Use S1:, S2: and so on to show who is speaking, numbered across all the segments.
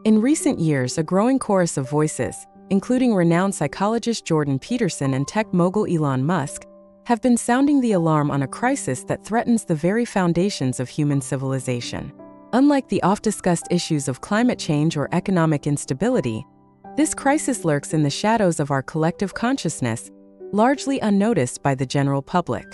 S1: In recent years, a growing chorus of voices, including renowned psychologist Jordan Peterson and tech mogul Elon Musk, have been sounding the alarm on a crisis that threatens the very foundations of human civilization. Unlike the oft-discussed issues of climate change or economic instability, this crisis lurks in the shadows of our collective consciousness, largely unnoticed by the general public.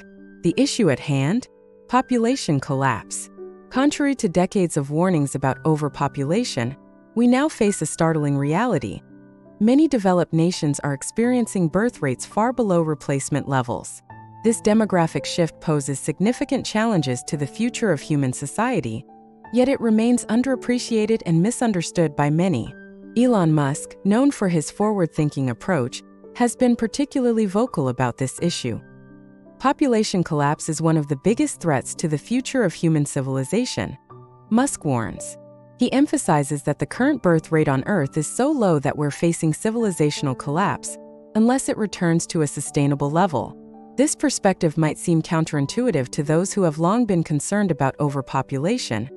S1: The issue at hand? Population collapse. Contrary to decades of warnings about overpopulation, we now face a startling reality. Many developed nations are experiencing birth rates far below replacement levels. This demographic shift poses significant challenges to the future of human society, yet it remains underappreciated and misunderstood by many. Elon Musk, known for his forward-thinking approach, has been particularly vocal about this issue. Population collapse is one of the biggest threats to the future of human civilization, Musk warns. He emphasizes that the current birth rate on Earth is so low that we're facing civilizational collapse unless it returns to a sustainable level. This perspective might seem counterintuitive to those who have long been concerned about overpopulation,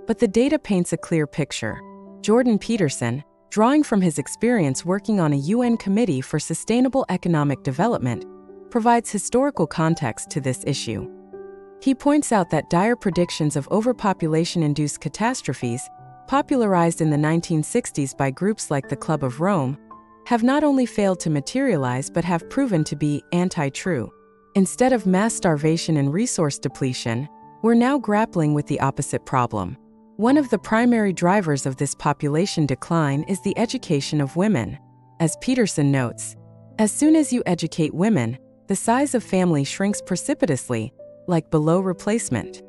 S1: but the data paints a clear picture. Jordan Peterson, drawing from his experience working on a UN Committee for Sustainable Economic Development, provides historical context to this issue. He points out that dire predictions of overpopulation-induced catastrophes, popularized in the 1960s by groups like the Club of Rome, have not only failed to materialize but have proven to be anti-true. Instead of mass starvation and resource depletion, we're now grappling with the opposite problem. One of the primary drivers of this population decline is the education of women. As Peterson notes, as soon as you educate women, the size of family shrinks precipitously, like below replacement.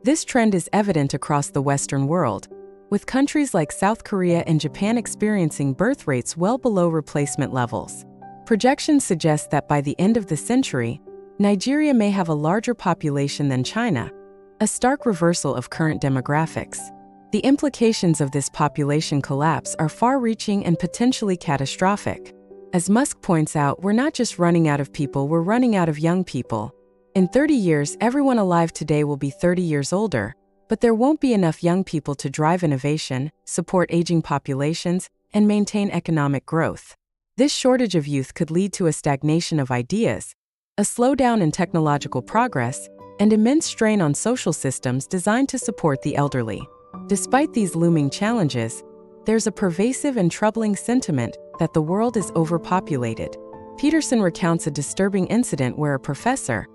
S1: This trend is evident across the Western world, with countries like South Korea and Japan experiencing birth rates well below replacement levels. Projections suggest that by the end of the century, Nigeria may have a larger population than China, a stark reversal of current demographics. The implications of this population collapse are far-reaching and potentially catastrophic. As Musk points out, we're not just running out of people, we're running out of young people. In 30 years, everyone alive today will be 30 years older, but there won't be enough young people to drive innovation, support aging populations, and maintain economic growth. This shortage of youth could lead to a stagnation of ideas, a slowdown in technological progress, and immense strain on social systems designed to support the elderly. Despite these looming challenges, there's a pervasive and troubling sentiment that the world is overpopulated. Peterson recounts a disturbing incident where a professor,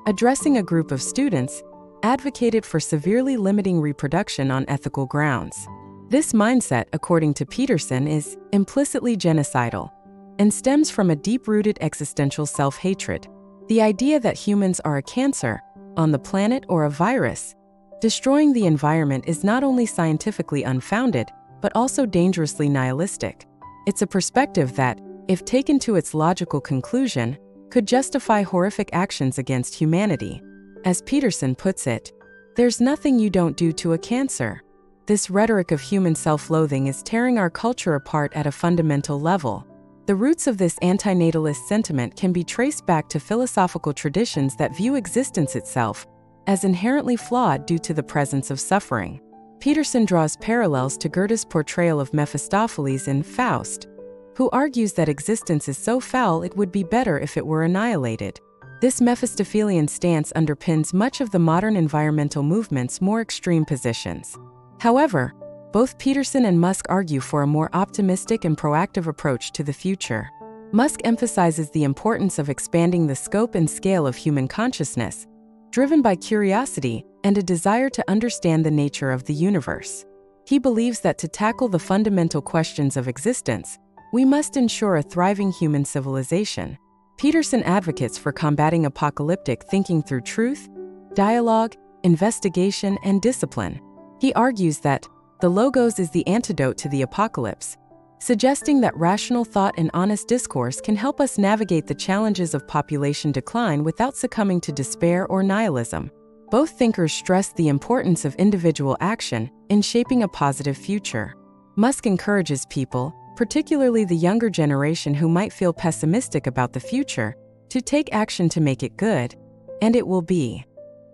S1: addressing a group of students, advocated for severely limiting reproduction on ethical grounds. This mindset, according to Peterson, is implicitly genocidal and stems from a deep-rooted existential self-hatred. The idea that humans are a cancer on the planet or a virus destroying the environment is not only scientifically unfounded, but also dangerously nihilistic. It's a perspective that, if taken to its logical conclusion, could justify horrific actions against humanity. As Peterson puts it, there's nothing you don't do to a cancer. This rhetoric of human self-loathing is tearing our culture apart at a fundamental level. The roots of this antinatalist sentiment can be traced back to philosophical traditions that view existence itself as inherently flawed due to the presence of suffering. Peterson draws parallels to Goethe's portrayal of Mephistopheles in Faust, who argues that existence is so foul it would be better if it were annihilated. This Mephistophelian stance underpins much of the modern environmental movement's more extreme positions. However, both Peterson and Musk argue for a more optimistic and proactive approach to the future. Musk emphasizes the importance of expanding the scope and scale of human consciousness, driven by curiosity and a desire to understand the nature of the universe. He believes that to tackle the fundamental questions of existence, we must ensure a thriving human civilization. Peterson advocates for combating apocalyptic thinking through truth, dialogue, investigation, and discipline. He argues that the logos is the antidote to the apocalypse, suggesting that rational thought and honest discourse can help us navigate the challenges of population decline without succumbing to despair or nihilism. Both thinkers stress the importance of individual action in shaping a positive future. Musk encourages people, particularly the younger generation who might feel pessimistic about the future, to take action to make it good, and it will be.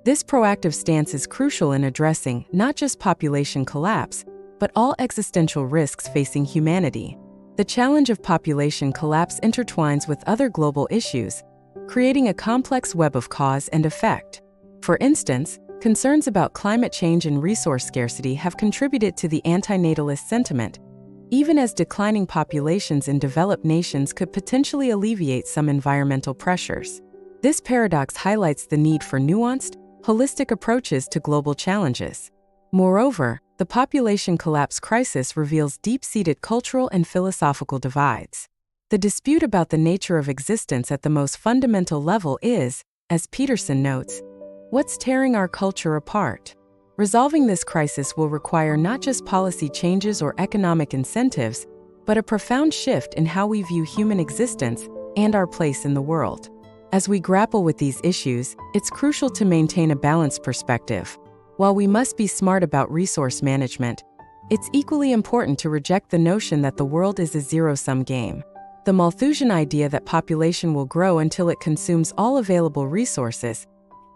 S1: This proactive stance is crucial in addressing not just population collapse, but all existential risks facing humanity. The challenge of population collapse intertwines with other global issues, creating a complex web of cause and effect. For instance, concerns about climate change and resource scarcity have contributed to the antinatalist sentiment, even as declining populations in developed nations could potentially alleviate some environmental pressures. This paradox highlights the need for nuanced, holistic approaches to global challenges. Moreover, the population collapse crisis reveals deep-seated cultural and philosophical divides. The dispute about the nature of existence at the most fundamental level is, as Peterson notes, what's tearing our culture apart. Resolving this crisis will require not just policy changes or economic incentives, but a profound shift in how we view human existence and our place in the world. As we grapple with these issues, it's crucial to maintain a balanced perspective. While we must be smart about resource management, it's equally important to reject the notion that the world is a zero-sum game. The Malthusian idea that population will grow until it consumes all available resources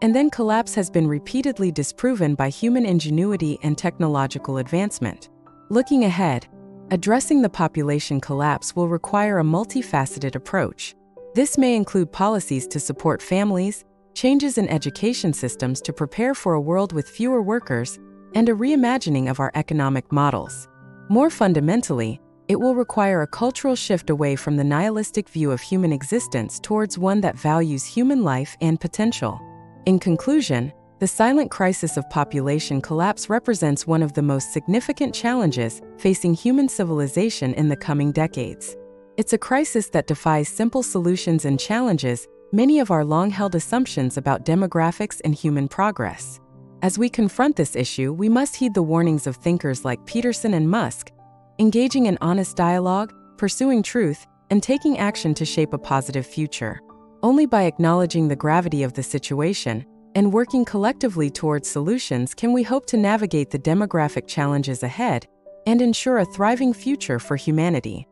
S1: and then collapse has been repeatedly disproven by human ingenuity and technological advancement. Looking ahead, addressing the population collapse will require a multifaceted approach. This may include policies to support families, changes in education systems to prepare for a world with fewer workers, and a reimagining of our economic models. More fundamentally, it will require a cultural shift away from the nihilistic view of human existence towards one that values human life and potential. In conclusion, the silent crisis of population collapse represents one of the most significant challenges facing human civilization in the coming decades. It's a crisis that defies simple solutions and challenges many of our long-held assumptions about demographics and human progress. As we confront this issue, we must heed the warnings of thinkers like Peterson and Musk, engaging in honest dialogue, pursuing truth, and taking action to shape a positive future. Only by acknowledging the gravity of the situation and working collectively towards solutions can we hope to navigate the demographic challenges ahead and ensure a thriving future for humanity.